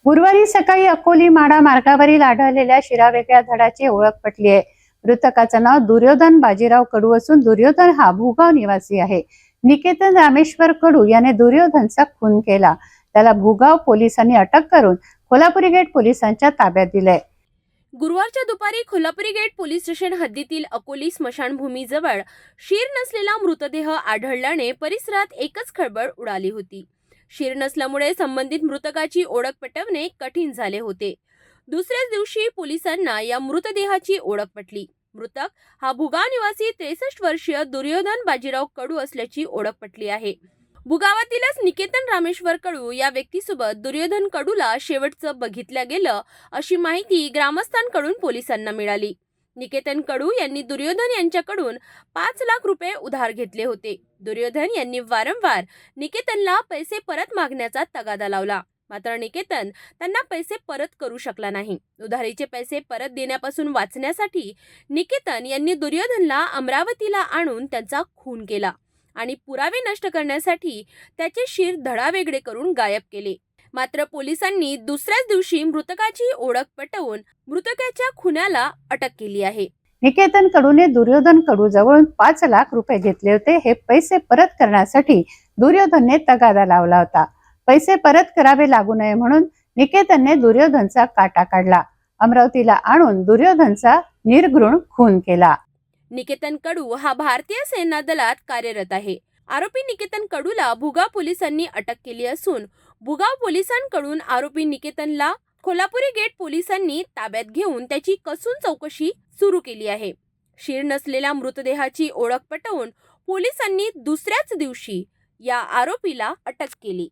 गुरुवारी सकाळी अकोली माढा मार्गावरील आढळलेल्या शिरावेगळ्या धडाची ओळख पटली आहे। मृतकाचं नाव दुर्योधन बाजीराव कडू असून दुर्योधन हा भूगाव निवासी आहे। निकेतन रामेश्वर कडू याने दुर्योधनचा खून केला। त्याला भूगाव पोलिसांनी अटक करून कोल्हापुरी गेट पोलिसांच्या ताब्यात दिलंय। गुरुवारच्या दुपारी कोल्हापुरी गेट पोलीस स्टेशन हद्दीतील अकोली स्मशानभूमीजवळ शीर नसलेला मृतदेह आढळल्याने परिसरात एकच खळबळ उडाली होती। शीर नसल्यामुळे संबंधित मृतकाची ओळख पटवणे कठीण झाले होते। दुसऱ्याच दिवशी पोलिसांना या मृतदेहाची ओळख पटली। मृतक हा भूगाव निवासी 63 वर्षीय दुर्योधन बाजीराव कडू असल्याची ओळख पटली आहे। भूगावातीलच निकेतन रामेश्वर कडू या व्यक्तीसोबत दुर्योधन कडूला शेवटचं बघितलं गेलं अशी माहिती ग्रामस्थांकडून पोलिसांना मिळाली। निकेतन कडू यांनी दुर्योधन यांच्याकडून 5 लाख रुपये उधार घेतले होते। दुर्योधन यांनी वारंवार निकेतनला पैसे परत मागण्याचा तगादा लावला, मात्र निकेतन त्यांना पैसे परत करू शकला नाही। उधारीचे पैसे परत देण्यापासून वाचण्यासाठी निकेतन यांनी दुर्योधनला अमरावतीला आणून त्यांचा खून केला आणि पुरावे नष्ट करण्यासाठी त्याचे शीर धडावेगळे करून गायब केले। मात्र पोलिसांनी दुसऱ्याच दिवशी मृतकाची ओळख पटवून मृतकाच्या खुनाला अटक केली आहे। निकेतन कडूने दुर्योधन कडू जवळून 5 लाख रुपये घेतले होते। हे पैसे परत करण्यासाठी दुर्योधनने तगादा लावला होता। पैसे परत करावे लागू नये म्हणून निकेतनने दुर्योधनचा काटा काढला। अमरावतीला आणून दुर्योधनचा निर्घृण खून केला। निकेतन कडू हा भारतीय सेना दलात कार्यरत आहे। आरोपी निकेतन कडूला भूगाव पोलिसांनी अटक केली असून भूगाव पोलिसांकडून आरोपी निकेतनला कोल्हापुरी गेट पोलिसांनी ताब्यात घेऊन त्याची कसून चौकशी सुरू केली आहे। शीर नसलेल्या मृतदेहाची ओळख पटवून पोलिसांनी दुसऱ्याच दिवशी या आरोपीला अटक केली।